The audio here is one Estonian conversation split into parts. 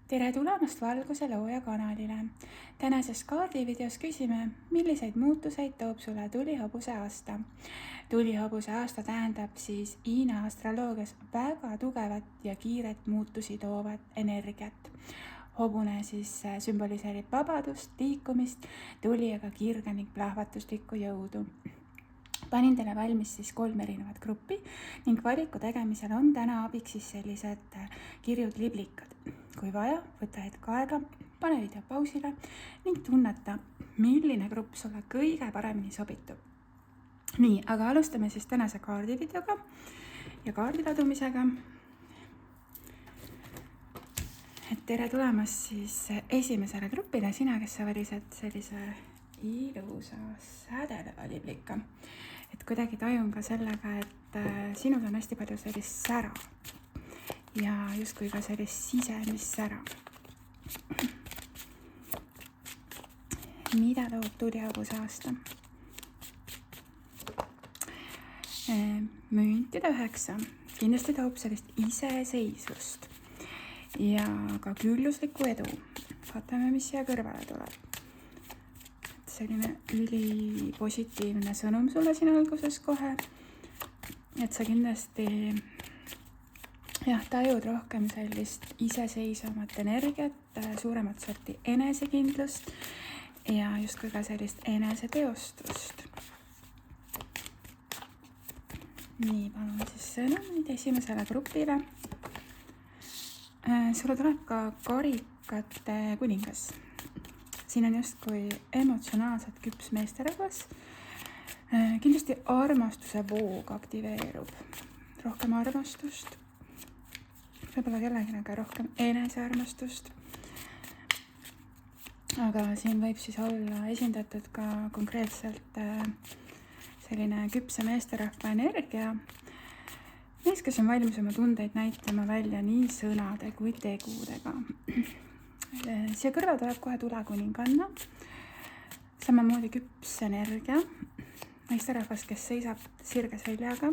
Tere tulemast Valguse Looja kanalile. Tänases kaardivideos küsime, milliseid muutuseid toob sulle tulihobuse aasta. Tulihobuse aasta tähendab siis Hiina astroloogias väga tugevat ja kiiret muutusi toovat energiat. Hobune siis sümboliseerib vabadust, liikumist, tuli aga kirge ning plahvatuslikku jõudu. Panin teile valmis siis 3 erinevat gruppi ning valiku tegemisel on täna abiks siis sellised kirjud liblikad. Kui vaja, võta hetk aega, pane video pausile ning tunneta, milline grupp sulle kõige paremini sobitub. Nii, aga alustame siis tänase kaardivideoga ja kaardiladumisega. Tere tulemast siis esimesele grupile, sina, kes sa valised sellise ilusa sädeleva liblika. Et kuidagi tajun ka sellega, et sinus on hästi palju sellist sära ja justkui ka sellist sisemist sära. Mida toob tulihobuse aasta? Müntide 9 kindlasti toob sellist iseseisvust ja ka külluslikku edu. Vaatame, mis siia kõrvale tuleb. Selline ülipositiivne sõnum sulle siin alguses kohe, et sa kindlasti tajud rohkem sellist iseseisvamat energiat, suuremat sorti enesekindlust ja justkui ka sellist eneseteostust. Nii, palun siis sõnumid esimesele grupile. Sulle tuleb ka karikate kuningas. Siin on justkui emotsionaalselt küps meesterahvas. Kindlasti armastuse voog aktiveerub. Rohkem armastust. Võib-olla kellegagi rohkem enesearmastust. Aga siin võib siis olla esindatud ka konkreetselt selline küpse meesterahva energia. Mees, kes on valmis oma tundeid näitama välja nii sõnade kui tegudega. Siia kõrval tuleb kohe tulekuninganna, samamoodi küps energia, meesterahvas, kes seisab sirge seljaga.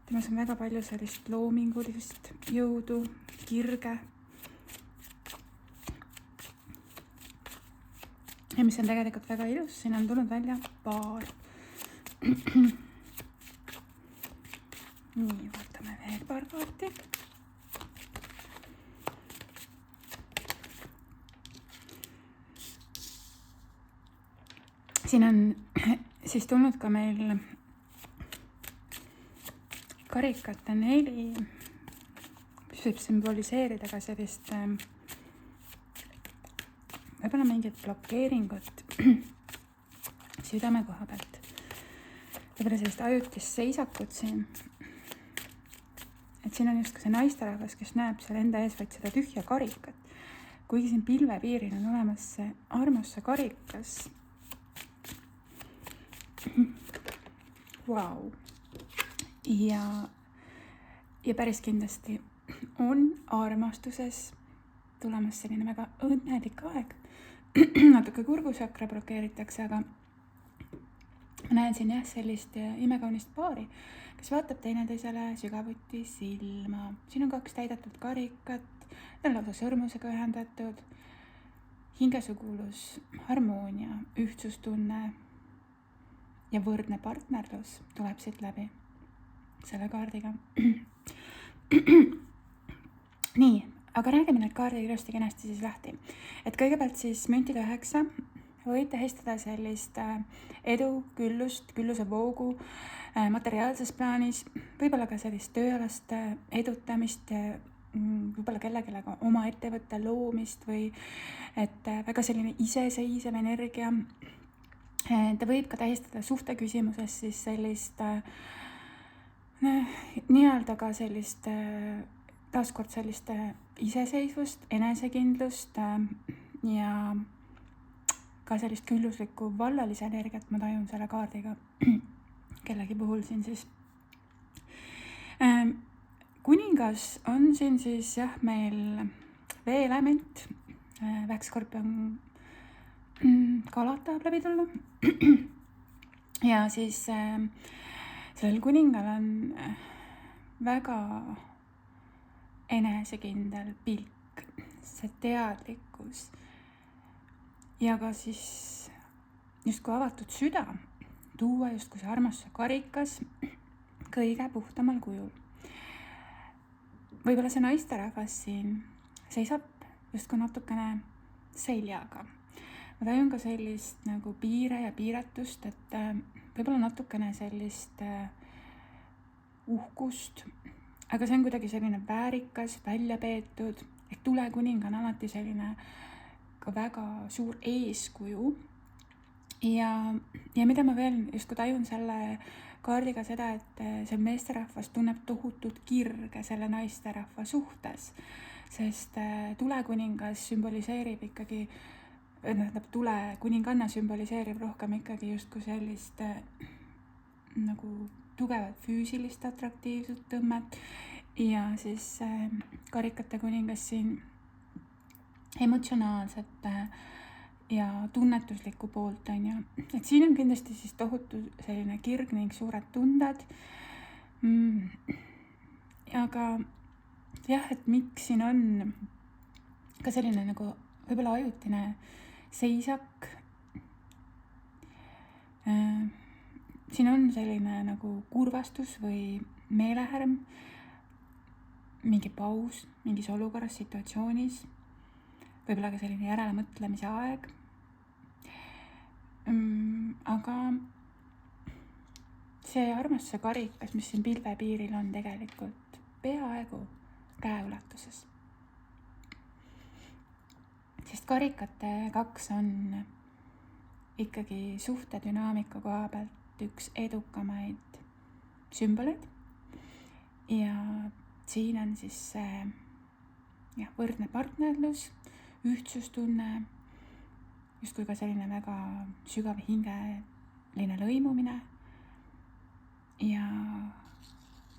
Temas on väga palju sellist loomingulist jõudu, kirge. Ja mis on tegelikult väga ilus, siin on tulnud välja paar. Nii, vaatame veel paar kaarti. Siin on siis tulnud ka meil karikate 4, mis võib sümboliseerida ka sellist võib-olla mingit blokeeringut südame koha pealt. Võib-olla sellist ajutist seisakut siin. Et siin on just ka see naisterahvas, kes näeb seal enda ees vaid seda tühja karikat. Kuigi siin pilvepiiril on olemas see armustuse karikas. Wow. Ja päris kindlasti on armastuses tulemas selline väga õnnelik aeg. Natuke kurgusakra blokeeritakse, aga ma näen siin sellist imekaunist paari, kes vaatab teineteisele sügavuti silma. Siin on 2 täidetud karikat, on lausa sõrmusega ühendatud, hingesugulus, harmoonia, ühtsustunne ja võrdne partnerlus tuleb siit läbi selle kaardiga. Nii, aga räägime need kaardid ilusti kenasti siis lahti. Et kõigepealt siis müntide 9 võid tähistada sellist edu, külluse voogu materiaalses plaanis, võib-olla ka sellist tööalast edutamist, võib-olla kellega oma ettevõtte loomist või et väga selline iseseisev energia. Ta võib ka tähistada suhte küsimuses siis sellist nii-öelda ka sellist taaskord sellist iseseisvust, enesekindlust ja ka sellist külluslikku vallalise energiat ma tajun selle kaardiga kellegi puhul siin siis. Kuningas on siin siis meil veeelement, väekskorpion, kalad tahab läbi tulla ja siis sellel kuningal on väga enesekindel pilk see teadlikkus ja ka siis justkui avatud süda tuua justkui see armastuse karikas kõige puhtamal kujul. Võib-olla see naisterahvas siin seisab justkui natukene seljaga. Ma tajun ka sellist nagu piire ja piiratust, et võib-olla natukene sellist uhkust, aga see on kuidagi selline väärikas, välja peetud, et tulekuning on alati selline ka väga suur eeskuju. Ja mida ma veel justkui tajun selle kaardiga seda, et see meesterahvas tunneb tohutut kirge selle naisterahva suhtes, sest tulekuningas sümboliseerib ikkagi, tulekuninganna sümboliseerib rohkem ikkagi justkui sellist nagu tugevat füüsilist atraktiivsust, tõmmet ja siis karikate kuningas siin emotsionaalset ja tunnetuslikku poolt, on ju. Et siin on kindlasti siis tohutu selline kirg ning suured tunded. Aga jah, et miks siin on ka selline nagu võib-olla ajutine seisak. Siin on selline nagu kurvastus või meelehärm, mingi paus mingis olukorras, situatsioonis, võib-olla ka selline järelemõtlemise aeg. Aga see armastuse karikas, mis siin pilvepiiril on, tegelikult peaaegu käeulatuses. Sest karikate 2 on ikkagi suhtedünaamika koha pealt üks edukamaid sümboleid. Ja siin on siis see võrdne partnerlus, ühtsustunne, justkui ka selline väga sügav hingeline lõimumine ja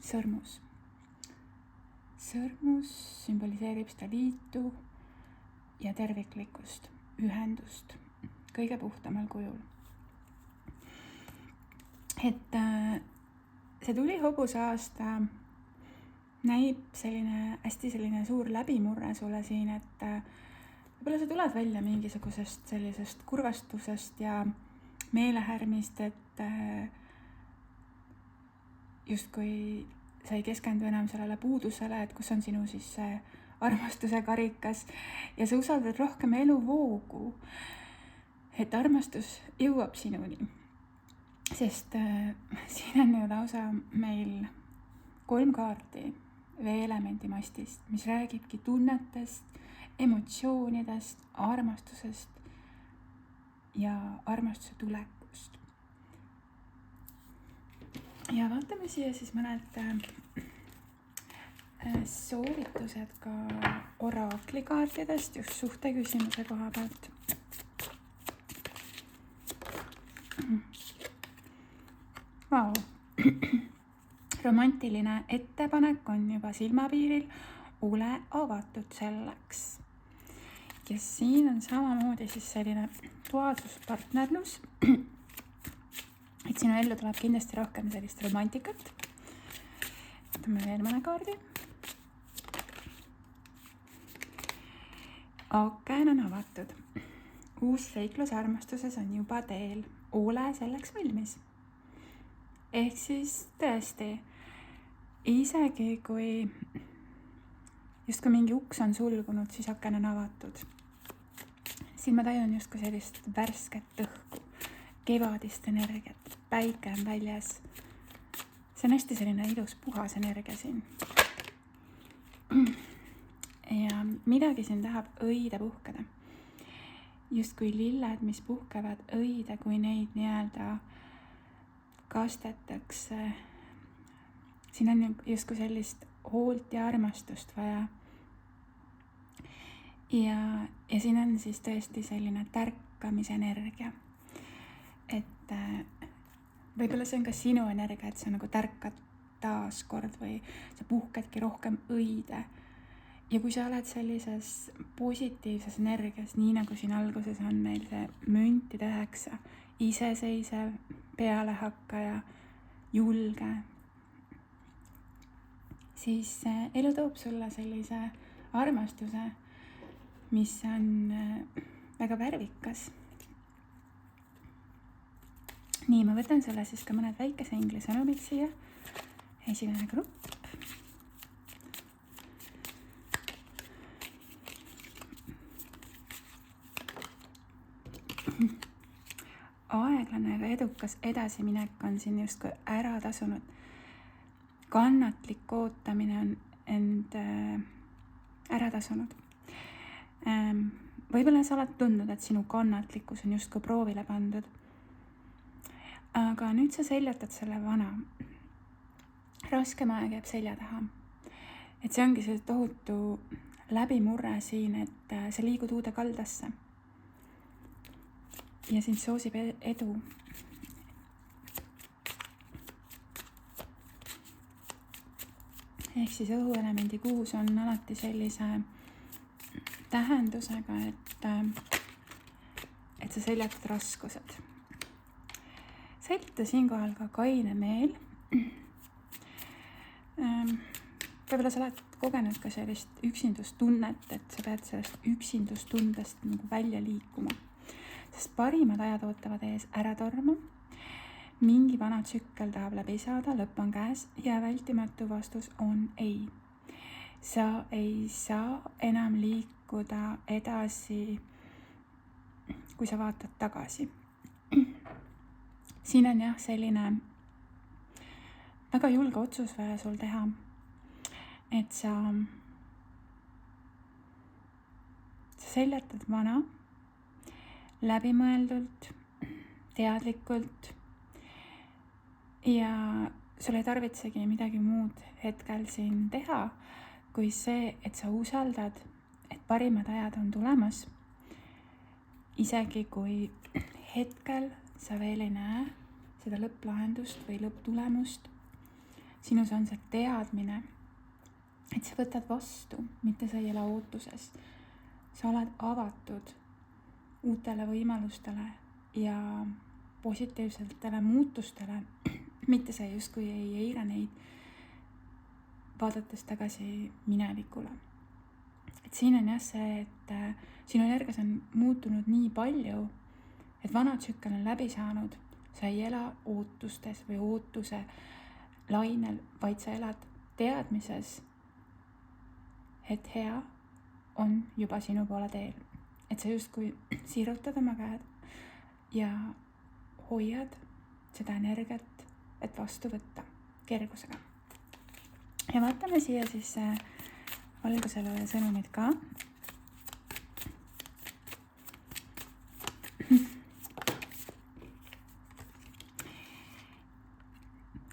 sõrmus. Sõrmus sümboliseerib seda liitu ja terviklikkust, ühendust kõige puhtamal kujul. Et see tulihobuse aasta näib selline hästi selline suur läbimurre sulle siin, et võib-olla sa tuled välja mingisugusest sellisest kurvastusest ja meelehärmist, et justkui sa ei keskendu enam sellele puudusele, et kus on sinu siis see armastuse karikas ja sa usaldad rohkem eluvoogu, et armastus jõuab sinuni. Sest siin on ju lausa meil 3 kaarti veeelemendi mastist, mis räägibki tunnetest, emotsioonidest, armastusest ja armastuse tulekust. Ja vaatame siia siis mõned soovitused ka oraklikaartidest just suhte küsimuse koha pealt. Vau. Romantiline ettepanek on juba silmapiiril, ole avatud selleks. Ja siin on samamoodi siis selline duaalsuspartnerlus, et sinu ellu tuleb kindlasti rohkem sellist romantikat. Võtame veel mõne kaardi. Ookean on avatud. Uus seiklus armastuses on juba teel. Ole selleks valmis. Ehk siis tõesti, isegi kui justkui mingi uks on sulgunud, siis aken on avatud. Siin ma tajun justkui sellist värsket õhku, kevadist energiat, päike on väljas. See on hästi selline ilus puhas energia siin. Ja midagi siin tahab õide puhkeda. Justkui lilled, mis puhkevad õide, kui neid nii-öelda kastetakse. Siin on justkui sellist hoolt ja armastust vaja. Ja siin on siis tõesti selline tärkamisenergia. Et võib-olla see on ka sinu energia, et sa nagu tärkad taas kord või sa puhkedki rohkem õide. Ja kui sa oled sellises positiivses energias, nii nagu siin alguses on meil see müntide 9, iseseisev, pealehakkaja, julge, siis elu toob sulle sellise armastuse, mis on väga värvikas. nii, ma võtan sulle siis ka mõned väikese inglise sõnumid siia. Esimene grupp. Aeglane aga edukas edasiminek on siin justkui ära tasunud. Kannatlik ootamine on end ära tasunud. Võib-olla sa oled tundnud, et sinu kannatlikkus on justkui proovile pandud. Aga nüüd sa seljatad selle vana. Raskem aeg jääb selja taha. Et see ongi see tohutu läbimurre siin, et sa liigud uude kaldasse. Ja sind soosib edu. Ehk siis õhuelemendi kuus on alati sellise tähendusega, et sa seljatad raskused. Seljata siinkohal ka kaine meel. Võib-olla sa oled kogenud ka sellist üksindustunnet, et sa pead sellest üksindustundest nagu välja liikuma. Sest parimad ajad ootavad ees äratorma. Mingi vana tsükkel tahab läbi saada, lõpp on käes ja vältimatu vastus on ei. Sa ei saa enam liikuda edasi, kui sa vaatad tagasi. Siin on jah selline väga julge otsus vaja sul teha, et sa seljatad vana läbimõeldult, teadlikult ja sul ei tarvitsegi midagi muud hetkel siin teha, kui see, et sa usaldad, et parimad ajad on tulemas. Isegi kui hetkel sa veel ei näe seda lõpplahendust või lõpptulemust, sinus on see teadmine, et sa võtad vastu, mitte sa ei ela ootuses. Sa oled avatud uutele võimalustele ja positiivsetele muutustele, mitte sa justkui ei eira neid, vaadates tagasi minevikule. Et siin on jah see, et sinu energias on muutunud nii palju, et vana tsükkel on läbi saanud, sa ei ela ootustes või ootuse lainel, vaid sa elad teadmises, et hea on juba sinu poole teel. Et sa justkui siirutad oma käed ja hoiad seda energiat, et vastu võtta kergusega. Ja vaatame siia siis valgusele sõnumid ka.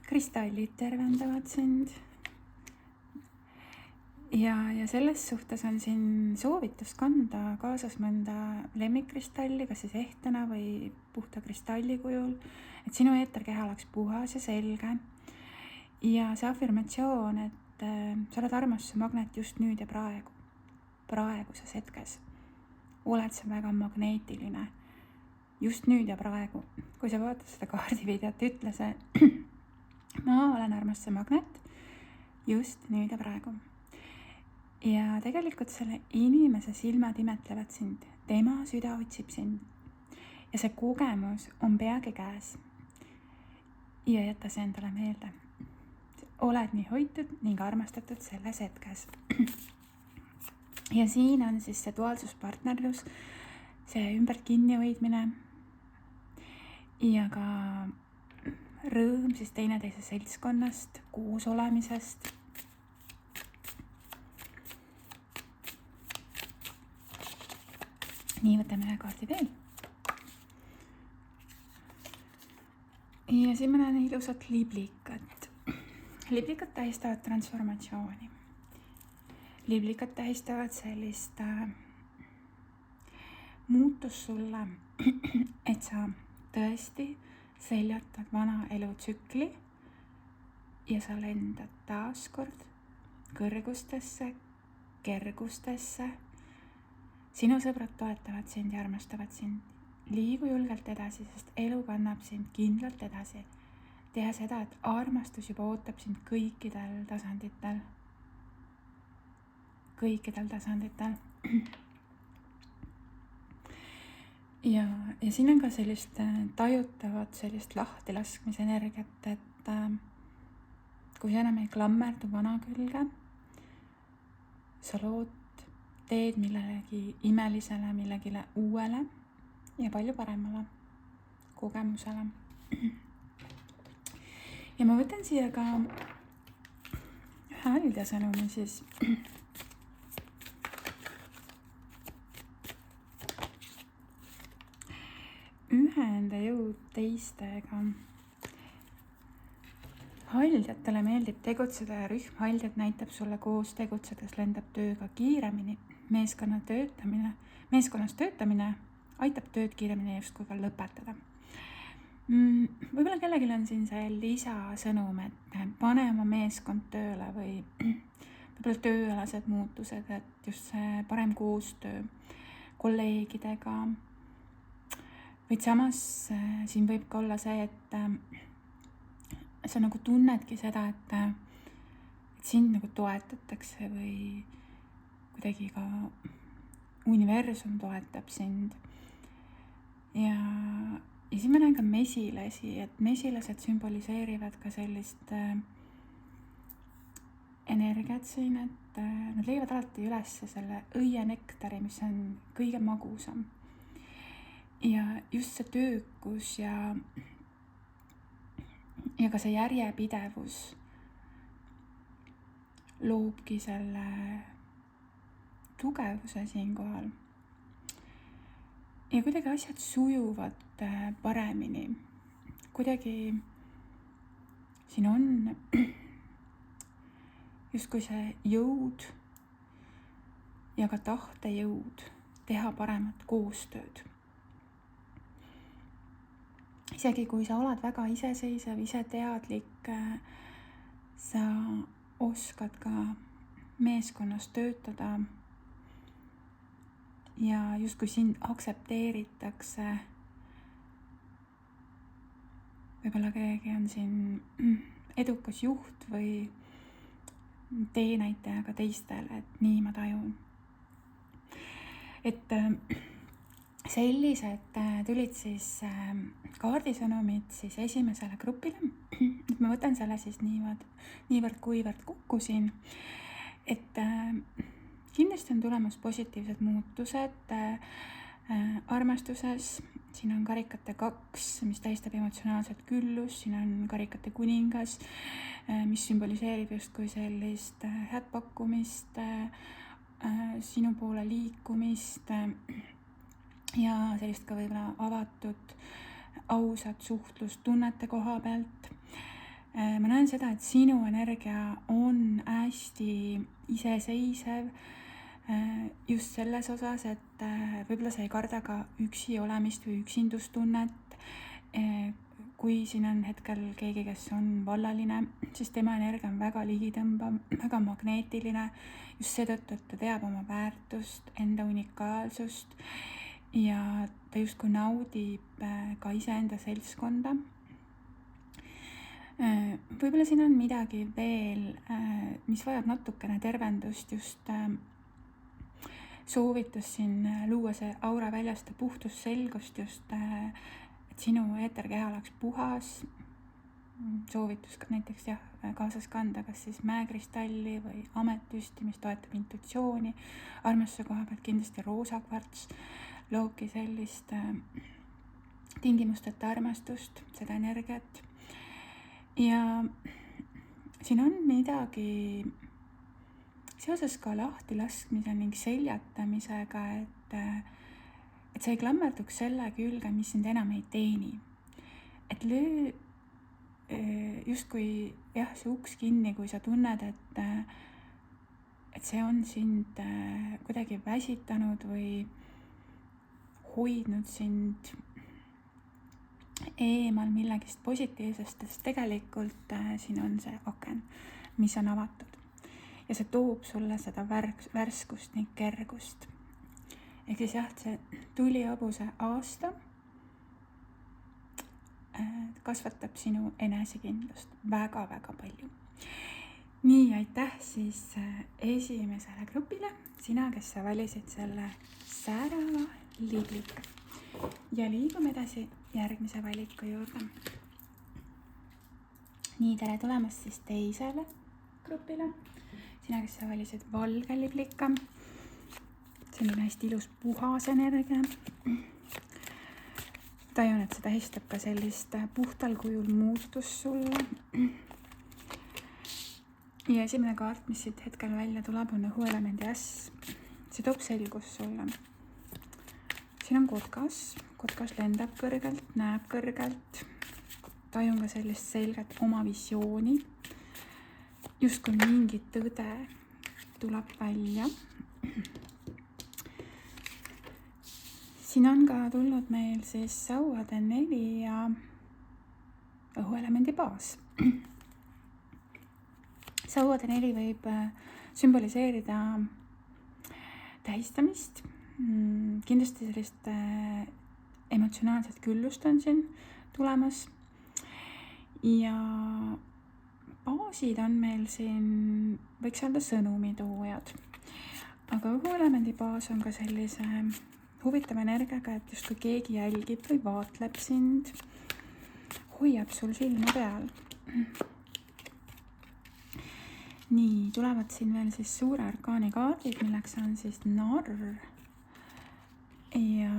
Kristallid tervendavad sind. Ja selles suhtes on siin soovitus kanda kaasas mõnda lemmikkristalli, kas siis ehtena või puhta kristalli kujul, et sinu eeterkeha oleks puhas ja selge. Ja see afirmatsioon, et sa oled armastuse magnet just nüüd ja praegu, praeguses hetkes. Oled sa väga magneetiline just nüüd ja praegu. Kui sa vaatad seda kaardivideot, ütle see, ma olen armastuse magnet just nüüd ja praegu. Ja tegelikult selle inimese silmad imetlevad sind, tema süda otsib sind ja see kogemus on peagi käes. Ja jäta see endale meelde. Oled nii hoitud ning armastatud selles hetkes. Ja siin on siis see duaalsuspartnerlus, see ümbert kinni hoidmine ja ka rõõm siis teineteise seltskonnast, koos olemisest. Nii, võtame ühe kaardi veel. Ja siin ma näen ilusat liblikat. Liblikat tähistavad transformatsiooni. Liblikat tähistavad sellist muutust sulle, et sa tõesti seljatad vana elutsükli ja sa lendad taaskord kõrgustesse, kergustesse. Sinu sõbrad toetavad sind ja armastavad sind. Liigu julgelt edasi, sest elu kannab sind kindlalt edasi. Tea seda, et armastus juba ootab sind kõikidel tasanditel. Kõikidel tasanditel. ja siin on ka sellist tajutavat sellist lahtilaskmise energiat, et kui sa enam ei klammerdu vana külge, sa teed millelegi imelisele, millegile uuele ja palju paremale kogemusele. Ja ma võtan siia ka hääldasõnumi siis. Ühenda jõud teistega. Haldjatele meeldib tegutseda ja rühm haldjad näitab sulle koos tegutsedes lendab tööga kiiremini. Meeskonnas töötamine aitab tööd kiiremini justkui ka lõpetada. Võib-olla kellelgi on siin see lisasõnum, et pane oma meeskond tööle või võib-olla tööalased muutused, et just see parem koostöö kolleegidega. Või samas siin võib ka olla see, et sa nagu tunnedki seda, et sind nagu toetatakse või kuidagi ka universum toetab sind. Ja siis ma näen ka mesilasi, et mesilased sümboliseerivad ka sellist energiat siin, et nad leiavad alati üles selle õienektari, mis on kõige magusam. Ja just see töökus ja ka see järjepidevus loobki selle tugevuse siinkohal. Ja kuidagi asjad sujuvad paremini. Kuidagi siin on justkui see jõud ja ka tahtejõud teha paremat koostööd. Isegi kui sa oled väga iseseisev, iseteadlik, sa oskad ka meeskonnas töötada ja justkui sind aktsepteeritakse. Võib-olla keegi on siin edukas juht või teenäitaja ka teistele, et nii ma tajun. Et sellised tulid siis kaardisõnumid siis esimesele grupile. Ma võtan selle siis niivõrd kuivõrd kokku siin, et kindlasti on tulemas positiivsed muutused armastuses. Siin on karikate 2, mis tähistab emotsionaalset küllust, siin on karikate kuningas, mis sümboliseerib justkui sellist head pakkumist, sinu poole liikumist ja sellist ka võib-olla avatud, ausat suhtlust tunnete koha pealt. Ma näen seda, et sinu energia on hästi iseseisev just selles osas, et võib-olla sa ei karda ka üksi olemist või üksindustunnet. Kui siin on hetkel keegi, kes on vallaline, siis tema energia on väga ligitõmbav, väga magneetiline, just seetõttu, et ta teab oma väärtust, enda unikaalsust ja ta justkui naudib ka iseenda seltskonda. Võib-olla siin on midagi veel, mis vajab natukene tervendust, just soovitus siin luua see aura väljaste puhtust, selgust just, et sinu eeterkeha oleks puhas. Soovitus ka näiteks kaasas kanda kas siis mäekristalli või ametüsti, mis toetab intuitsiooni. Armastuse koha pealt kindlasti roosakvarts loobki sellist tingimusteta armastust, seda energiat. Ja siin on midagi seoses ka lahtilaskmise ning seljatamisega, et sa ei klammerduks selle külge, mis sind enam ei teeni. Et löö justkui see uks kinni, kui sa tunned, et see on sind kuidagi väsitanud või hoidnud sind eemal millegist positiivsest, sest tegelikult siin on see aken, mis on avatud. Ja see toob sulle seda värskust ning kergust. Ehk siis see tulihobuse aasta kasvatab sinu enesekindlust väga-väga palju. Nii, aitäh siis esimesele grupile, sina, kes sa valisid selle särava libliga. ja liigume edasi järgmise valiku juurde. Nii, tere tulemast siis teisele grupile. Sina, kes sa valisid valge liblika. Selline hästi ilus puhas energia. Tajun, et see tähistab ka sellist puhtal kujul muutust sulle. Ja esimene kaart, mis siit hetkel välja tuleb, on õhuelemendi äss. See toob selgust sulle. Siin on kotkas. Kotkas lendab kõrgelt, näeb kõrgelt. Tajun ka sellist selget oma visiooni. Just kui mingi tõde tuleb välja. Siin on ka tulnud meil siis sauade 4 ja õhuelemendi baas. Sauade 4 võib sümboliseerida tähistamist. Kindlasti sellist emotsionaalset küllust on siin tulemas. Ja baasid on meil siin, võiks öelda sõnumitoojad. Aga õhuelemendi baas on ka sellise huvitava energiaga, et just kui keegi jälgib või vaatleb sind, hoiab sul silma peal. Nii, tulevad siin veel siis suure arkaani kaardid, milleks on siis narr ja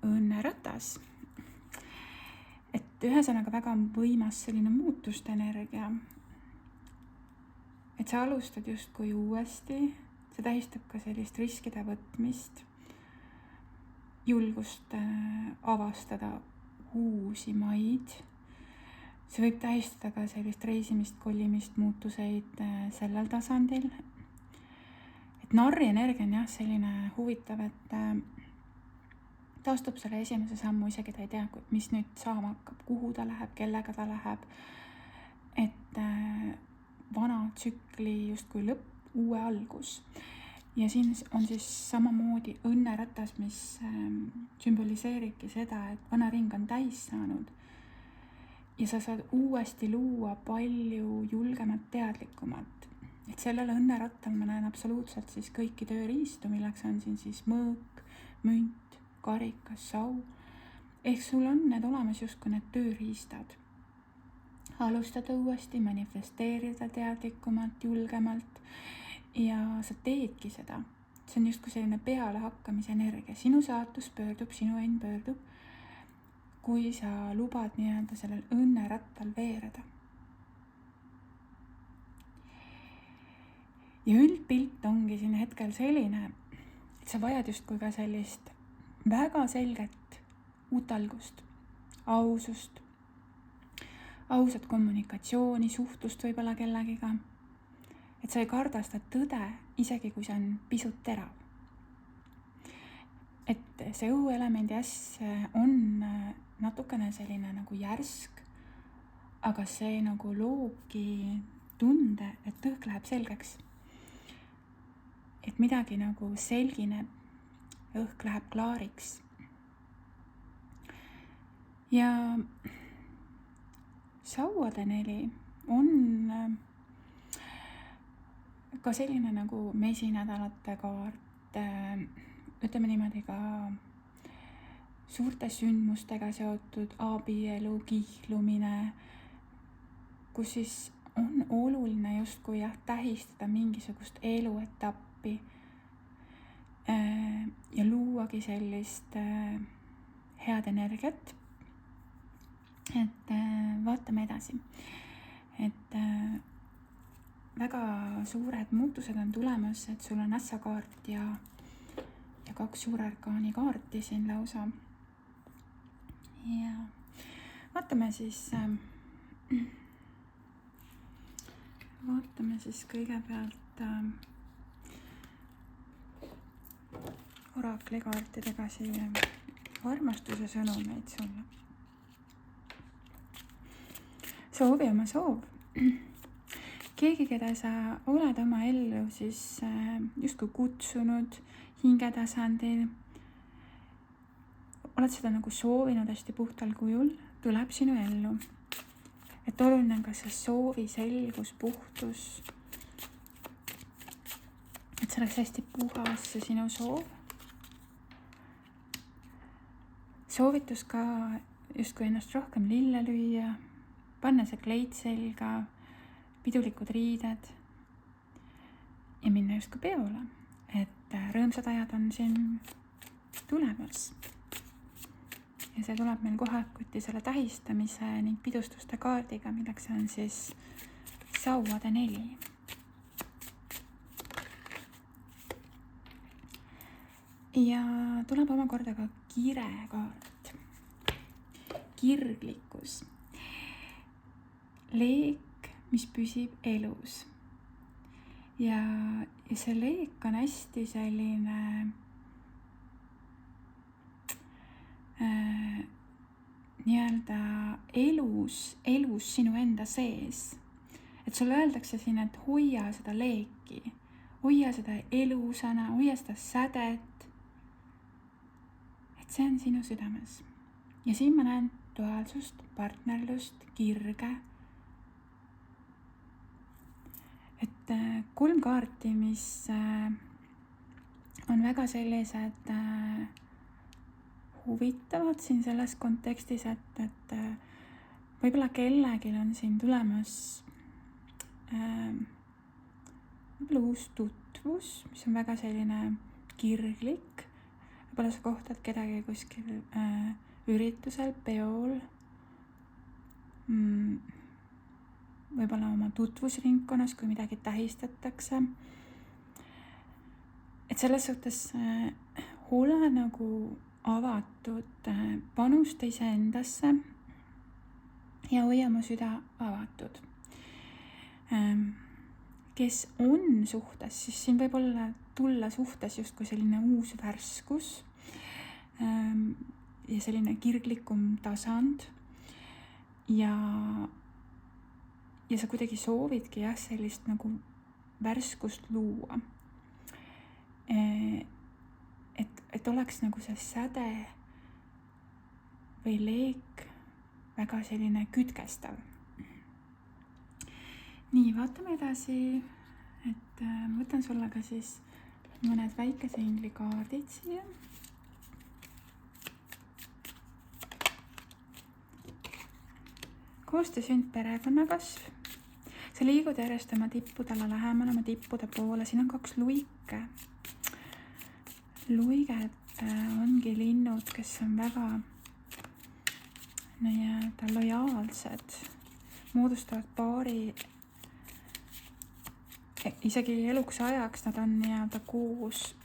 õnneratas. Et ühesõnaga väga võimas selline muutuste energia. Et sa alustad justkui uuesti, see tähistab ka sellist riskide võtmist, julgust avastada uusi maid. See võib tähistada ka sellist reisimist, kolimist, muutuseid sellel tasandil. Et narri energia on jah selline huvitav, et ta astub selle esimese sammu, isegi ta ei tea, mis nüüd saama hakkab, kuhu ta läheb, kellega ta läheb. Et vana tsükli justkui lõpp, uue algus. Ja siin on siis samamoodi õnneratas, mis sümboliseeribki seda, et vana ring on täis saanud. Ja sa saad uuesti luua palju julgemat, teadlikumat. Et sellel õnnerattal ma näen absoluutselt siis kõiki tööriistu, milleks on siin siis mõõk, münt, karikas, sau. Ehk sul on need olemas justkui need tööriistad. Alustada uuesti, manifesteerida teadlikumalt, julgemalt ja sa teedki seda. See on justkui selline pealehakkamise energia. Sinu saatus pöördub, sinu õnn pöördub, kui sa lubad nii-öelda sellel õnnerattal veereda. Ja üldpilt ongi siin hetkel selline, et sa vajad justkui ka sellist väga selget uut algust, ausust, ausat kommunikatsiooni, suhtlust võib-olla kellegiga. Et sa ei karda seda tõde, isegi kui see on pisut terav. Et see õhuelemendi äss on natukene selline nagu järsk, aga see nagu loobki tunde, et õhk läheb selgeks. Et midagi nagu selgineb, õhk läheb klaariks. Ja sauade 4 on ka selline nagu mesinädalate kaart, ütleme niimoodi ka suurte sündmustega seotud abielu, kihlumine, kus siis on oluline justkui tähistada mingisugust eluetappi ja luuagi sellist head energiat. Et vaatame edasi. Et väga suured muutused on tulemas, et sul on ässakaart ja 2 suure arkaani kaarti siin lausa. Ja vaatame siis kõigepealt oraklikaartidega siia armastuse sõnumeid sulle. Soovi oma soov. Keegi, keda sa oled oma ellu siis justkui kutsunud hingetasandil, oled seda nagu soovinud hästi puhtal kujul, tuleb sinu ellu. Et oluline on ka see soovi selgus, puhtus. Et see oleks hästi puhas see sinu soov. soovitus ka justkui ennast rohkem lille lüüa, panna see kleit selga, pidulikud riided ja minna justkui peole, et rõõmsad ajad on siin tulemas. Ja see tuleb meil kohakuti selle tähistamise ning pidustuste kaardiga, milleks on siis sauade 4. Ja tuleb omakorda ka kirekaart. Kirglikkus. Leek, mis püsib elus. Ja see leek on hästi selline nii-öelda elus sinu enda sees. Et sulle öeldakse siin, et hoia seda leeki, hoia seda elusana, hoia seda sädet, et see on sinu südames. Ja siin ma näen duaalsust, partnerlust, kirge. Et 3 kaarti, mis on väga sellised huvitavad siin selles kontekstis, et võib-olla kellelgi on siin tulemas võib-olla uus tutvus, mis on väga selline kirglik. Võib-olla sa kohtad kedagi kuskil üritusel, peol, võib-olla oma tutvusringkonnas, kui midagi tähistatakse. Et selles suhtes ole nagu avatud, panusta iseendasse ja hoia mu süda avatud. Kes on suhtes, siis siin võib olla tulla suhtes justkui selline uus värskus ja selline kirglikum tasand ja sa kuidagi soovidki sellist nagu värskust luua. Et oleks nagu see säde või leek väga selline kütkestav. Nii, vaatame edasi, et ma võtan sulle ka siis mõned väikese ingli kaardid siia. Koostöö, sünd, perekonnakasv. Sa liigud järjest oma tippudele lähemale, oma tippude poole. Siin on 2 luike. Luiged ongi linnud, kes on väga nii-öelda lojaalsed, moodustavad paari, isegi eluks ajaks nad on nii-öelda koos.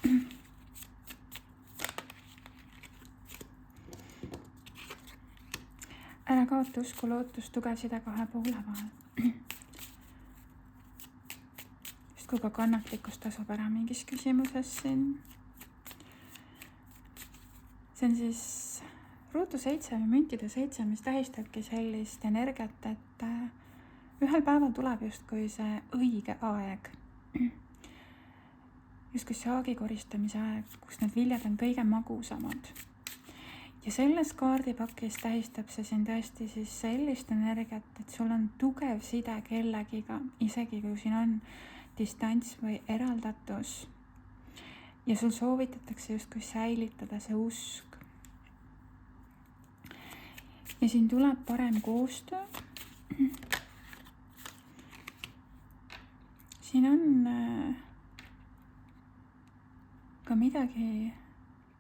Ära kaota usku, lootust, tugev side 2 poole vahel. Just kui ka kannatlikkus tasub ära mingis küsimuses siin. See on siis ruutu 7 või müntide 7, mis tähistabki sellist energiat, et ühel päeval tuleb justkui see õige aeg. Justkui saagi koristamise aeg, kus need viljad on kõige magusamad. Ja selles kaardipakis tähistab see siin tõesti siis sellist energiat, et sul on tugev side kellegiga, isegi kui siin on distants või eraldatus. Ja sul soovitatakse justkui säilitada see usk. Ja siin tuleb parem koostöö. Siin on ka midagi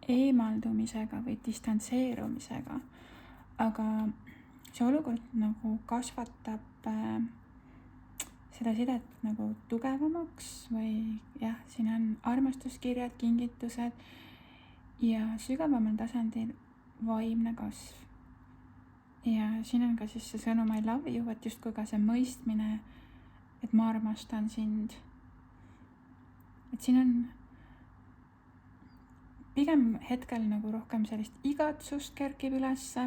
eemaldumisega või distantseerumisega, aga see olukord nagu kasvatab seda sidet nagu tugevamaks või jah, siin on armastuskirjad, kingitused ja sügavamal tasandil vaimne kasv. Ja siin on ka siis see sõnum I love you, et justkui ka see mõistmine, et ma armastan sind. Et siin on pigem hetkel nagu rohkem sellist igatsust kerkib ülesse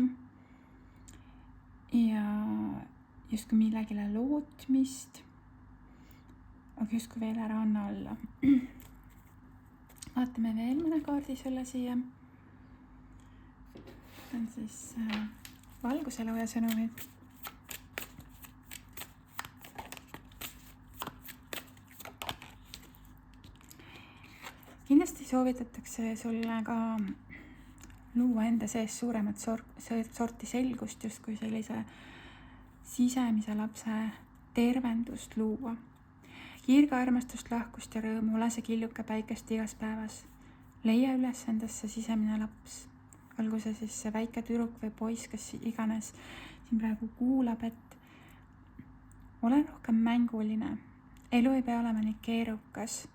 ja justkui millegile lootmist, aga justkui veel ära anna alla. Vaatame veel mõne kaardi sulle siia. See on siis valguselooja sõnumid. Kindlasti soovitatakse sulle ka luua enda sees suuremat sorti selgust, justkui sellise sisemise lapse tervendust luua. Kirga armastust, lahkust ja rõõmu, lase killuke päikest igas päevas. Leia üles endasse sisemine laps. Olgu see siis see väike tüdruk või poiss, kes iganes siin praegu kuulab, et ole rohkem mänguline. Elu ei pea olema nii keerukas.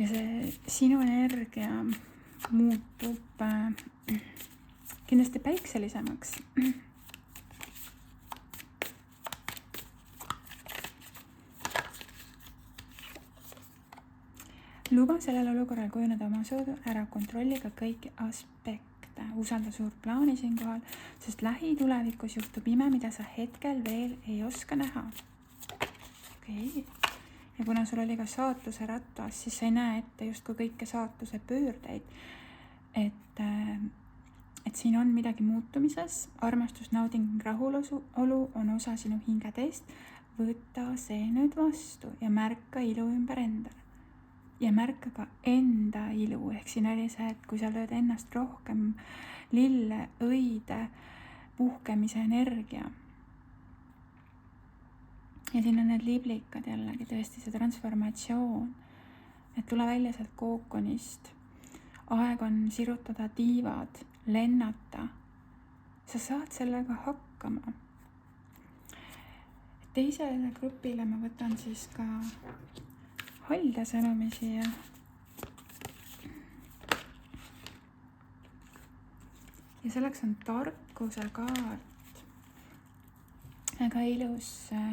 Ja see sinu energia muutub kindlasti päikselisemaks. Luba sellel olukorral kujuneda oma soodu, ära kontrolli ka kõiki aspekte. Usalda suurt plaani siinkohal, sest lähitulevikus juhtub ime, mida sa hetkel veel ei oska näha. Okei. Ja kuna sul oli ka saatuse ratas, siis sa ei näe ette justkui kõike saatuse pöördeid. Et siin on midagi muutumises, armastus, nauding, rahulolu on osa sinu hingeteest. Võta see nüüd vastu ja märka ilu ümber endale. Ja märka ka enda ilu, ehk siin oli see, et kui sa lööd ennast rohkem lille, õide, puhkemise energia. Ja siin on need liblikad jällegi, tõesti see transformatsioon, et tule välja sealt kookonist. Aeg on sirutada tiivad, lennata. Sa saad sellega hakkama. Teisele grupile ma võtan siis ka halda sõnumi siia. Ja selleks on tarkuse kaart. Väga ilus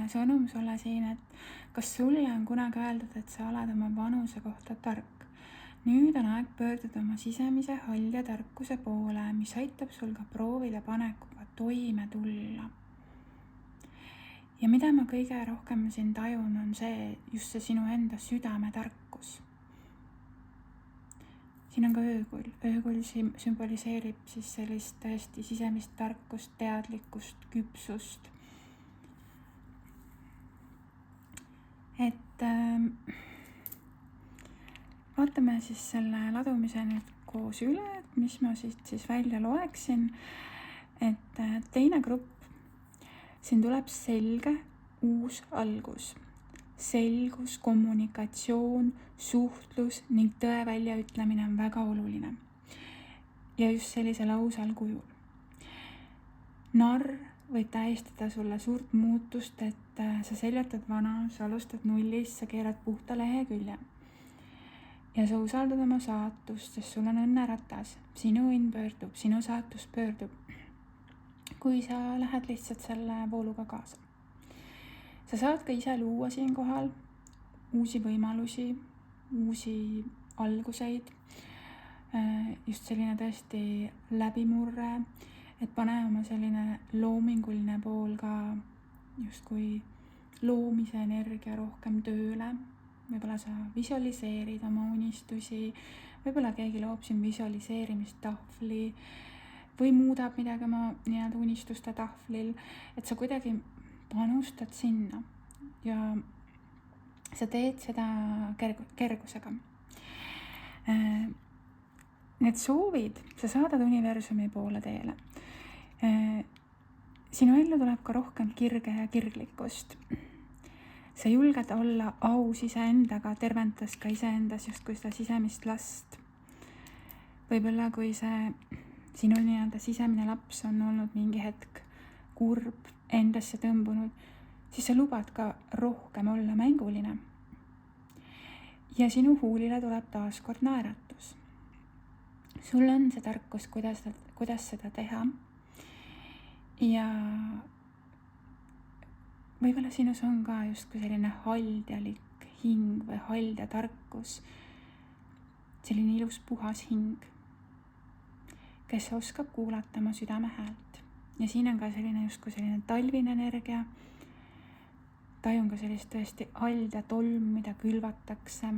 sõnum sulle siin, et kas sulle on kunagi öeldud, et sa oled oma vanuse kohta tark. Nüüd on aeg pöörduda oma sisemise halja tarkuse poole, mis aitab sul ka proovile panekuga toime tulla. Ja mida ma kõige rohkem siin tajun, on see just see sinu enda südame tarkus. Siin on ka öökull. Öökull sümboliseerib siis sellist tõesti sisemist tarkust, teadlikkust, küpsust. Et vaatame siis selle ladumise nüüd koos üle, et mis ma siit siis välja loeksin. Et teine grupp, siin tuleb selge uus algus. Selgus, kommunikatsioon, suhtlus ning tõe väljaütlemine on väga oluline. Ja just sellisel ausal kujul. Narr võib tähistada sulle suurt muutust, et sa seljatad vana, sa alustad nullist, sa keerad puhta lehekülje. Ja sa usaldad oma saatust, sest sul on õnneratas. Sinu õnn pöördub, sinu saatus pöördub. Kui sa lähed lihtsalt selle vooluga kaasa. Sa saad ka ise luua siinkohal uusi võimalusi, uusi alguseid. Just selline tõesti läbimurre, et pane oma selline loominguline pool ka justkui loomise energia rohkem tööle. Võib-olla sa visualiseerid oma unistusi, võib-olla keegi loob siin visualiseerimistahvli või muudab midagi oma nii-öelda unistuste tahvlil, et sa kuidagi panustad sinna ja sa teed seda kergusega. Need soovid sa saadad universumi poole teele. Sinu ellu tuleb ka rohkem kirge ja kirglikkust. Sa julged olla aus iseendaga, tervendades ka iseendas justkui seda sisemist last. Võib-olla kui see sinu nii-öelda sisemine laps on olnud mingi hetk kurb, endasse tõmbunud, siis sa lubad ka rohkem olla mänguline. Ja sinu huulile tuleb taas kord naeratus. Sul on see tarkus, kuidas seda teha. Ja võib-olla sinus on ka justkui selline haldjalik hing või haldja tarkus. Selline ilus puhas hing, kes oskab kuulata oma südame häält. Ja siin on ka selline justkui selline talvine energia. Tajun ka sellist tõesti haldja tolm, mida külvatakse.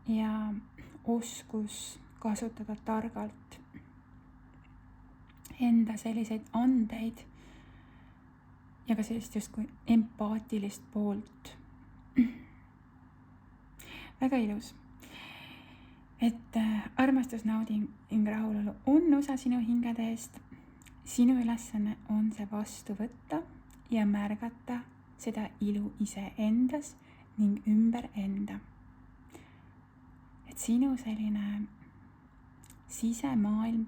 Ja oskus kasutada targalt enda selliseid andeid ja ka sellist justkui empaatilist poolt. Väga ilus. et armastus, nauding, rahulolu on osa sinu hingeteest. Sinu ülesanne on see vastu võtta ja märgata seda ilu iseendas ning ümber enda. Et sinu selline sisemaailm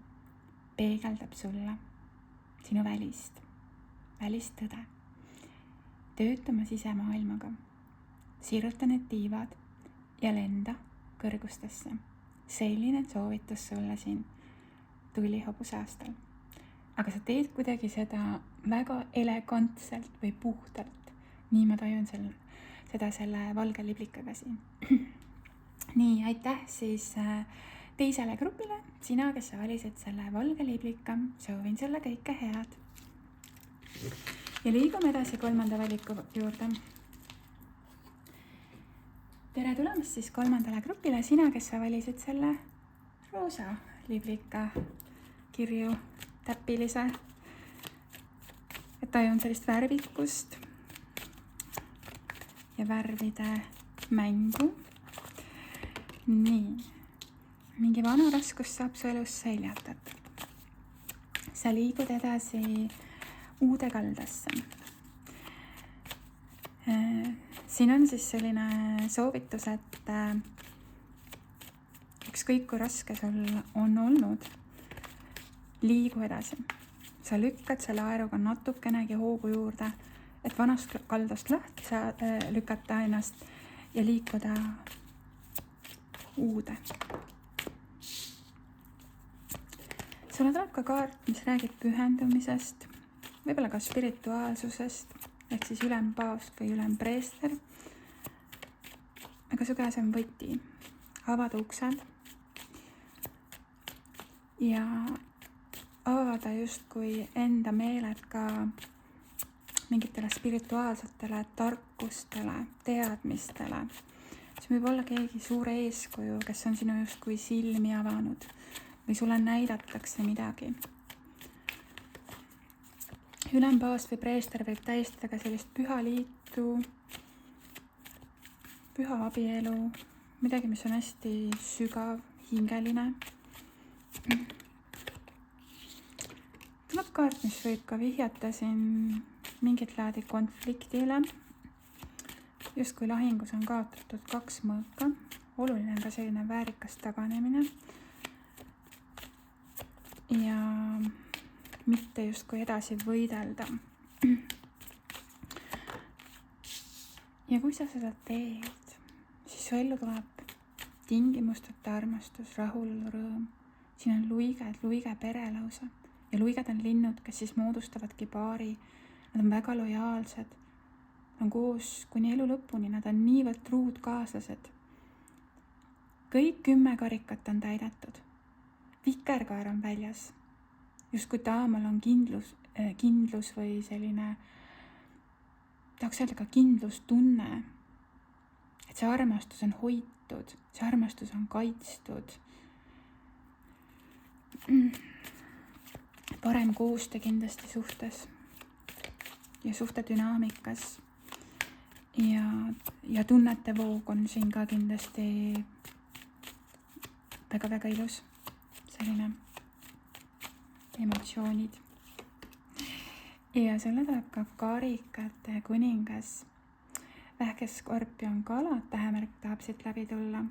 peegeldab sulle sinu välist tõde. Tööta oma sisemaailmaga, siruta need tiivad ja lenda kõrgustesse. Selline soovitus sulle siin tulihobuse aastal. Aga sa teed kuidagi seda väga elegantselt või puhtalt. Nii ma tajun seda selle valge liblikaga siin. Nii, aitäh siis teisele grupile. Sina, kes sa valisid selle valge liblika, soovin sulle kõike head. Ja liigume edasi 3. valiku juurde. Tere tulemast siis 3. grupile. Sina, kes sa valisid selle roosa liblika kirju täpilise. Et tajun sellist värvikust ja värvide mängu. Nii, mingi vana raskus saab su elus seljatatud. Sa liigud edasi uude kaldasse. Siin on siis selline soovitus, et ükskõik kui raske sul on olnud, liigu edasi. Sa lükkad selle aeruga natukenegi hoogu juurde, et vanast kaldast lahti lükata ennast ja liikuda uude. Sulle tuleb ka kaart, mis räägib pühendumisest, võib-olla ka spirituaalsusest, ehk siis ülempaavst või ülempreester. Aga su käes on võti, avada uksed ja avada justkui enda meeled ka mingitele spirituaalsetele tarkustele, teadmistele. See võib olla keegi suure eeskuju, kes on sinu justkui silmi avanud või sulle näidatakse midagi. Ülempaavst või preester võib tähistada ka sellist püha liitu, püha abielu, midagi, mis on hästi sügav, hingeline. Tuleb kaart, mis võib ka vihjata siin mingit laadi konfliktile. Just kui lahingus on kaotatud 2 mõõka, oluline on ka selline väärikas taganemine ja mitte justkui edasi võidelda. Ja kui sa seda teed, siis su ellu tuleb tingimusteta armastus, rahulolu, rõõm. Siin on luige pere lausa. Ja luiged on linnud, kes siis moodustavadki paari. Nad on väga lojaalsed. Nad on koos kuni elu lõpuni. Nad on niivõrd truud kaaslased. Kõik 10 karikat on täidetud. Vikerkaar on väljas. Just kui daamal on kindlus või selline, tahaks öelda ka kindlustunne. Et see armastus on hoitud. See armastus on kaitstud. Parem koostöö kindlasti suhtes ja suhte dünaamikas ja tunnete voog on siin ka kindlasti väga-väga ilus, selline emotsioonid. Ja sulle tuleb ka karikate kuningas, vähkes skorpion, kalad, tähemärk tahab siit läbi tulla,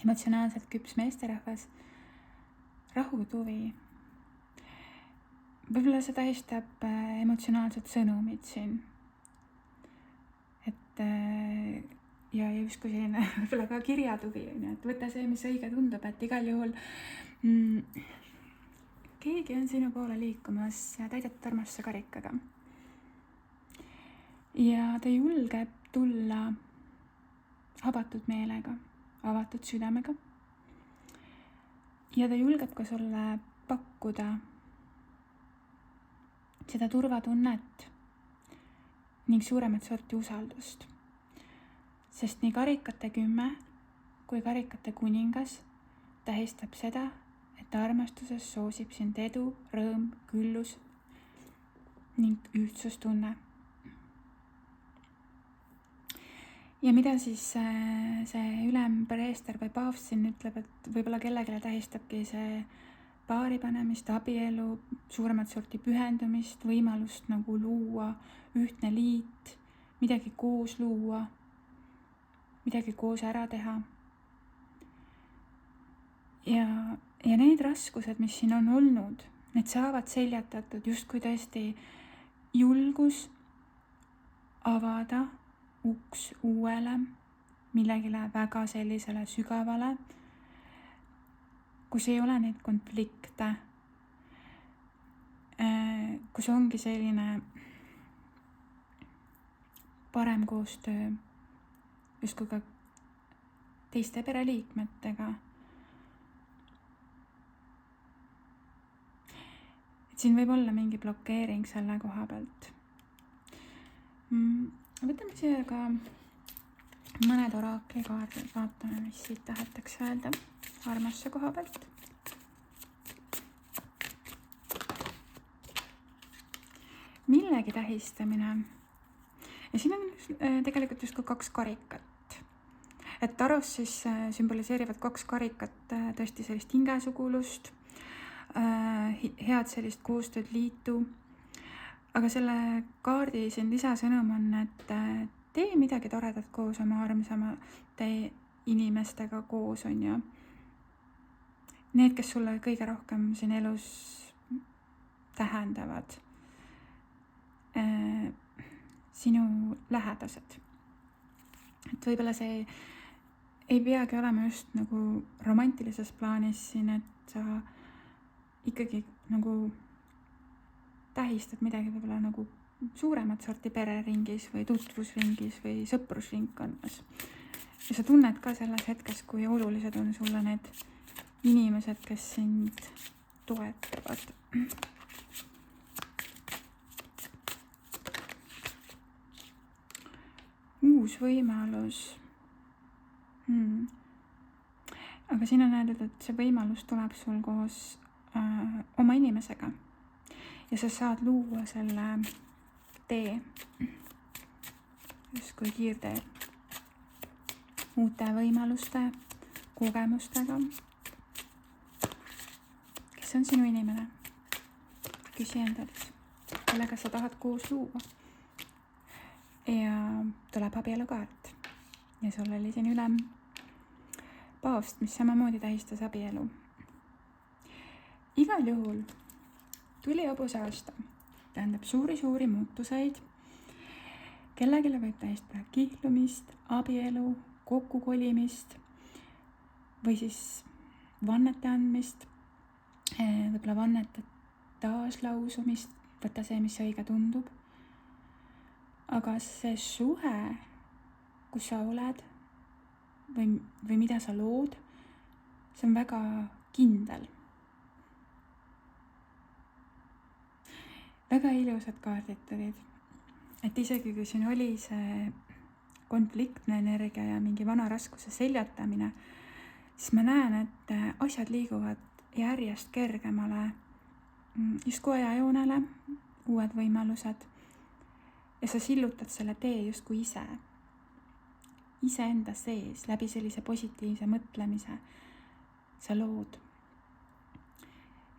emotsionaalselt küps meesterahvas, rahutuvi. Võib-olla see tähistab emotsionaalset sõnumit siin. Et ja justkui selline võib-olla ka kirjatuvi, et võta see, mis õige tundub, et igal juhul keegi on sinu poole liikumas täidetud armastuse karikaga. Ja ta julgeb tulla avatud meelega, avatud südamega. Ja ta julgeb ka sulle pakkuda seda turvatunnet ning suuremat sorti usaldust. Sest nii karikate 10 kui karikate kuningas tähistab seda, et armastuses soosib sind edu, rõõm, küllus ning ühtsustunne. ja mida siis see ülem preester või paavst siin ütleb, et võib-olla kellelegi tähistabki see paari panemist, abielu, suuremat sorti pühendumist, võimalust nagu luua ühtne liit, midagi koos luua, midagi koos ära teha. Ja need raskused, mis siin on olnud, need saavad seljatatud justkui tõesti julgus avada uks uuele, millegile väga sellisele sügavale, kus ei ole neid konflikte, kus ongi selline parem koostöö justkui ka teiste pereliikmetega. Et siin võib olla mingi blokeering selle koha pealt. Võtame siia ka mõned oraakli-kaardid, vaatame, mis siit tahetakse öelda armastuse koha pealt. Millegi tähistamine. Ja siin on tegelikult justkui 2 karikat. Et taros siis sümboliseerivad 2 karikat tõesti sellist hingesugulust, head sellist koostööd, liitu. Aga selle kaardi siin lisasõnum on, et tee midagi toredat koos oma armsamate inimestega koos, on ju. Need, kes sulle kõige rohkem siin elus tähendavad. Sinu lähedased. Et võib-olla see ei peagi olema just nagu romantilises plaanis siin, et sa ikkagi nagu tähistad midagi võib-olla nagu suuremat sorti pereringis või tutvusringis või sõprusringkonnas. Ja sa tunned ka selles hetkes, kui olulised on sulle need inimesed, kes sind toetavad. Uus võimalus. Aga siin on öeldud, et see võimalus tuleb sul koos oma inimesega. Ja sa saad luua selle tee, justkui kiirtee, uute võimaluste, kogemustega. Kes on sinu inimene? Küsi endalt, kellega sa tahad koos luua. Ja tuleb abielukaart. Ja sul oli siin ülem paavst, mis samamoodi tähistas abielu. Igal juhul tulihobuse aasta tähendab suuri muutuseid. Kellegile võib tähistada kihlumist, abielu, kokkukolimist või siis vannete andmist, võib-olla vannete taaslausumist, võtta see, mis õige tundub. Aga see suhe, kus sa oled või mida sa lood, see on väga kindel. Väga ilusad kaardid tulid, et isegi kui siin oli see konfliktne energia ja mingi vana raskuse seljatamine, siis ma näen, et asjad liiguvad järjest kergemale justkui ajajoonele, uued võimalused ja sa sillutad selle tee justkui iseenda sees, läbi sellise positiivse mõtlemise sa lood.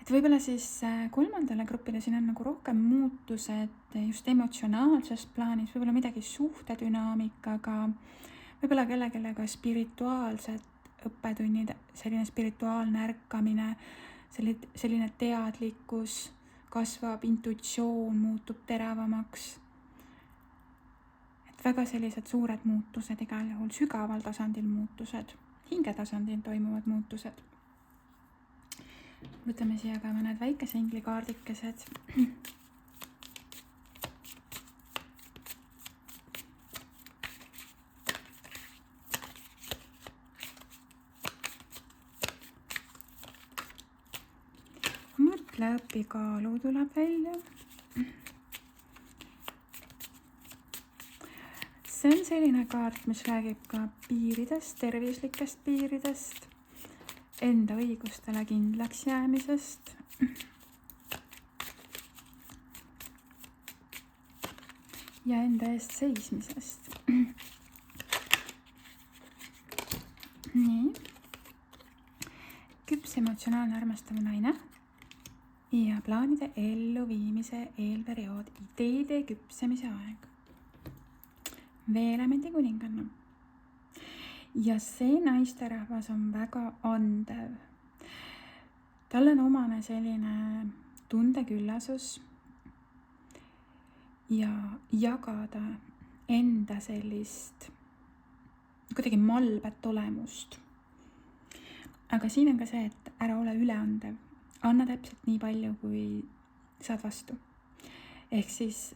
Et võib-olla siis 3. grupile siin on nagu rohkem muutused just emotsionaalses plaanis, võib-olla midagi suhtedünaamikaga, võib-olla kellega spirituaalsed õppetunnid, selline spirituaalne ärkamine, selline teadlikkus kasvab, intuitsioon muutub teravamaks. Et väga sellised suured muutused igal juhul, sügaval tasandil muutused, hingetasandil toimuvad muutused. Võtame siia ka mõned väikese ingli kaardikesed. Mõtle, õpi, kaalu tuleb välja. See on selline kaart, mis räägib ka piiridest, tervislikest piiridest, enda õigustele kindlaks jäämisest. Ja enda eest seismisest. nii, küps emotsionaalne armastav naine ja plaanide elluviimise eelperiood, ideede küpsemise aeg. Veelemendi kuninganna. Ja see naisterahvas on väga andev. Tal on omane selline tundeküllasus ja jagada enda sellist kuidagi malbet olemust. Aga siin on ka see, et ära ole üleandev. Anna täpselt nii palju, kui saad vastu. Ehk siis,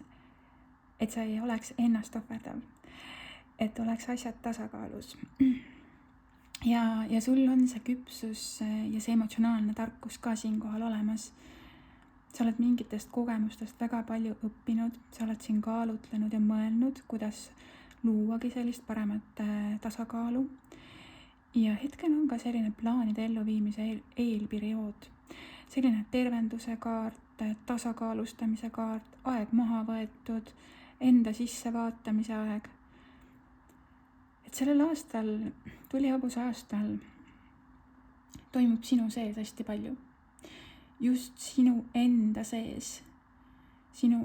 et sa ei oleks ennast ohverdav. Et oleks asjad tasakaalus. Ja sul on see küpsus ja see emotsionaalne tarkus ka siinkohal olemas. Sa oled mingitest kogemustest väga palju õppinud. Sa oled siin kaalutlenud ja mõelnud, kuidas luuagi sellist paremat tasakaalu. Ja hetkel on ka selline plaanide elluviimise eelperiood. Selline tervenduse kaart, tasakaalustamise kaart, aeg maha võetud, enda sissevaatamise aeg. Et sellel aastal, tulihobuse aastal, toimub sinu sees hästi palju. Just sinu enda sees. Sinu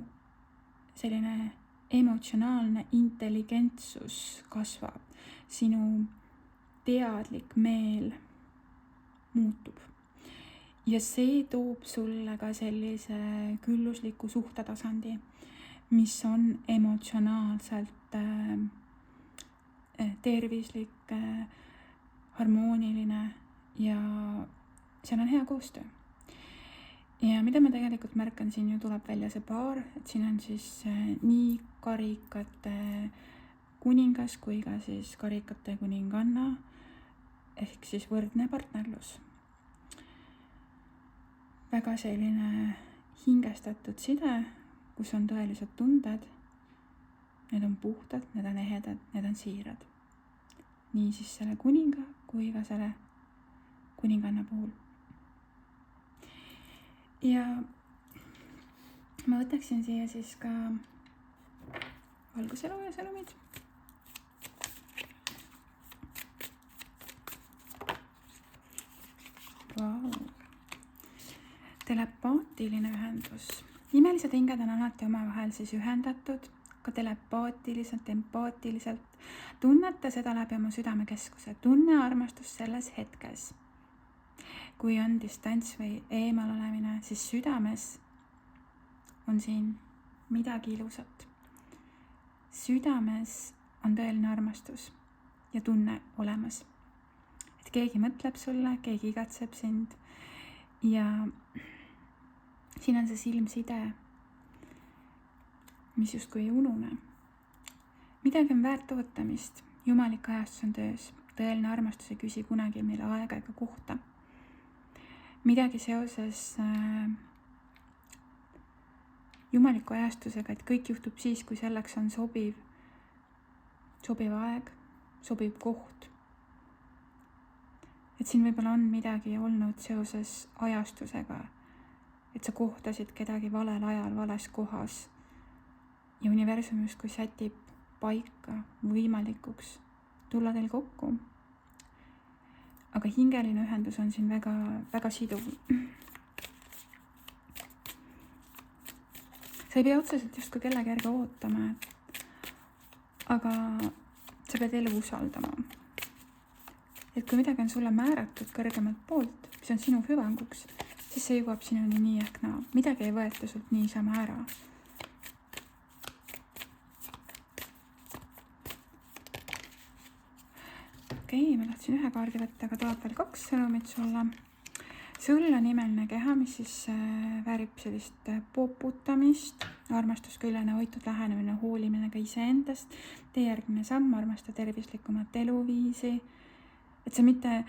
selline emotsionaalne intelligentsus kasvab. Sinu teadlik meel muutub. Ja see toob sulle ka sellise küllusliku suhtetasandi, mis on emotsionaalselt tervislik, harmooniline ja seal on hea koostöö. Ja mida ma tegelikult märkan, siin ju tuleb välja see paar, et siin on siis nii karikate kuningas kui ka siis karikate kuninganna ehk siis võrdne partnerlus. Väga selline hingestatud side, kus on tõelised tunded. Need on puhtad, need on ehedad, need on siirad. Nii siis selle kuninga kui ka selle kuninganna puhul. Ja ma võtaksin siia siis ka valguselooja sõnumid. Wow. Telepaatiline ühendus. Imelised hinged on alati omavahel siis ühendatud, ka telepaatiliselt, empaatiliselt. Tunneta seda läbi oma südamekeskuse. Tunne armastust selles hetkes. Kui on distants või eemal olemine, siis südames on siin midagi ilusat. Südames on tõeline armastus ja tunne olemas. Et keegi mõtleb sulle, keegi igatseb sind ja siin on see silmside, mis justkui ei unune. Midagi on väärt ootamist, jumalik ajastus on töös, tõeline armastus ei küsi kunagi meil aega ega kohta. Midagi seoses jumaliku ajastusega, et kõik juhtub siis, kui selleks on sobiv aeg, sobiv koht. Et siin võib-olla on midagi olnud seoses ajastusega, et sa kohtasid kedagi valel ajal, vales kohas ja universum justkui sätib paika võimalikuks tulla teil kokku. Aga hingeline ühendus on siin väga, väga siduv. Sa ei pea otseselt justkui kellegi järgi ootama, aga sa pead elu usaldama. Et kui midagi on sulle määratud kõrgemalt poolt, mis on sinu hüvanguks, siis see jõuab sinuni nii ehk naa. Midagi ei võeta sult niisama ära. Okei, ma tahtsin ühe kaardi võtta, aga tuleb veel 2 sõnumit sulle. Sul on imeline keha, mis siis väärib sellist poputamist, armastusküljene, hoitud lähenemine, hoolimine ka iseendast, tee järgmine samm, armasta tervislikumat eluviisi. Et sa mitte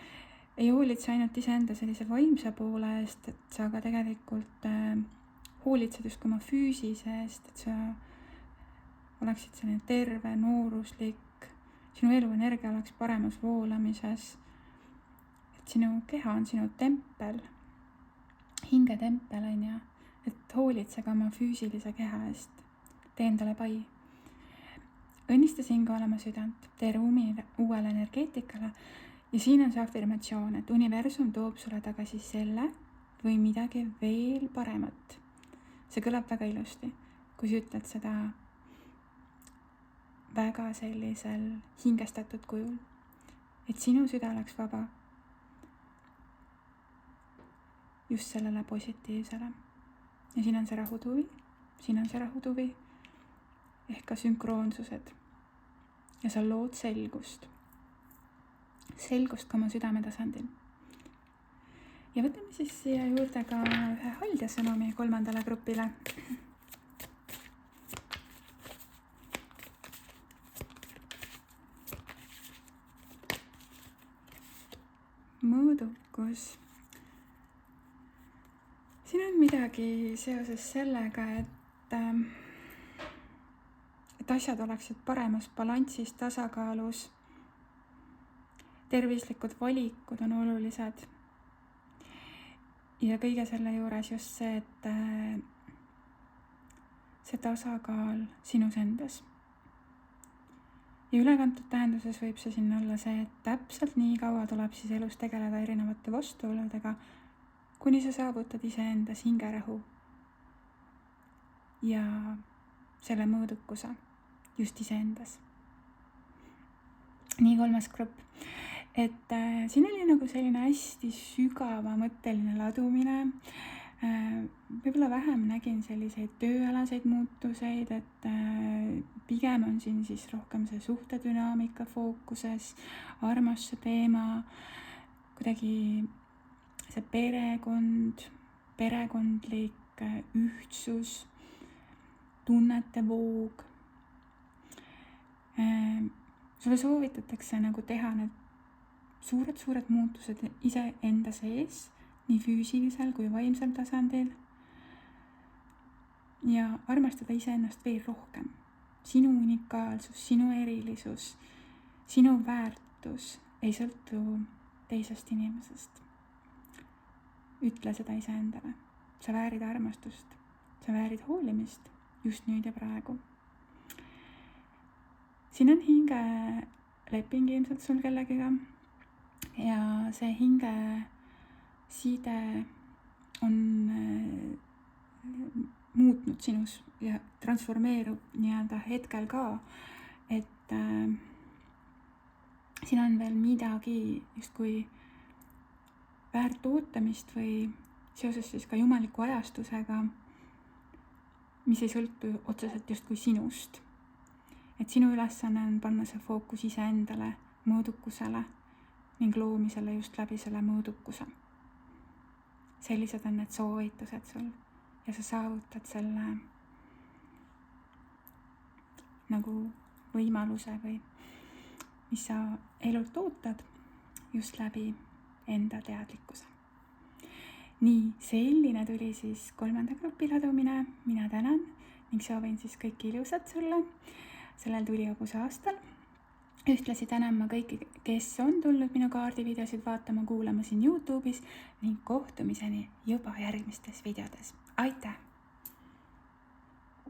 ei hoolitse ainult iseenda sellise vaimse poole eest, et sa ka tegelikult hoolitsed just oma füüsise eest, et sa oleksid selline terve, nooruslik, sinu eluenergia oleks paremas voolamises, et sinu keha on sinu tempel, hingetempel on ja, et hoolitse ka oma füüsilise keha eest, tee endale pai. Õnnista siinkohal oma südant, tee ruumi uuele energeetikale ja siin on see afirmatsioon, et universum toob sulle tagasi selle või midagi veel paremat. See kõlab väga ilusti, kui sa ütled seda väga sellisel hingestatud kujul, et sinu süda oleks vaba just sellele positiivsele. Ja siin on see rahutuvi, siin on see rahutuvi ehk ka sünkroonsused. Ja sa lood selgust ka oma südame tasandil. Ja võtame siis siia juurde ka ühe haldjasõnumi 3. grupile. Mõõdukus. Siin on midagi seoses sellega, et asjad oleksid paremas balanssis, tasakaalus. Tervislikud valikud on olulised. Ja kõige selle juures just see, et see tasakaal sinus endas. Ja ülekantud tähenduses võib see siin olla see, et täpselt nii kaua tuleb siis elus tegeleda erinevate vastuoludega, kuni sa saavutad iseendas hingerahu ja selle mõõdukuse just iseendas. Nii 3. grupp. Et siin oli nagu selline hästi sügava mõtteline ladumine. Võib-olla vähem nägin selliseid tööalaseid muutuseid, et pigem on siin siis rohkem see suhtedünaamika fookuses, armastuse teema, kuidagi see perekond, perekondlik ühtsus, tunnete voog. Sulle soovitatakse nagu teha need suured muutused ise enda sees, nii füüsilisel kui vaimsel tasandil. Ja armastada iseennast veel rohkem. Sinu unikaalsus, sinu erilisus, sinu väärtus ei sõltu teisest inimesest. Ütle seda iseendale. Sa väärid armastust, sa väärid hoolimist just nüüd ja praegu. Siin on hingeleping ilmselt sul kellegiga ja see hinge side on muutnud sinus ja transformeerub nii-öelda hetkel ka, et siin on veel midagi justkui väärt ootamist või seoses siis ka jumaliku ajastusega, mis ei sõltu otseselt justkui sinust. Et sinu ülesanne on panna see fookus iseendale, mõõdukusele ning loomisele just läbi selle mõõdukuse. Sellised on need soovitused sul ja sa saavutad selle nagu võimaluse või mis sa elult ootad just läbi enda teadlikkuse. Nii, selline tuli siis 3. grupi ladumine. Mina tänan ning soovin siis kõike ilusat sulle sellel tulihõbuse aastal. Ühtlasi tänan ma kõiki, kes on tulnud minu kaardivideosid vaatama, kuulama siin YouTube'is ning kohtumiseni juba järgmistes videodes. Aitäh!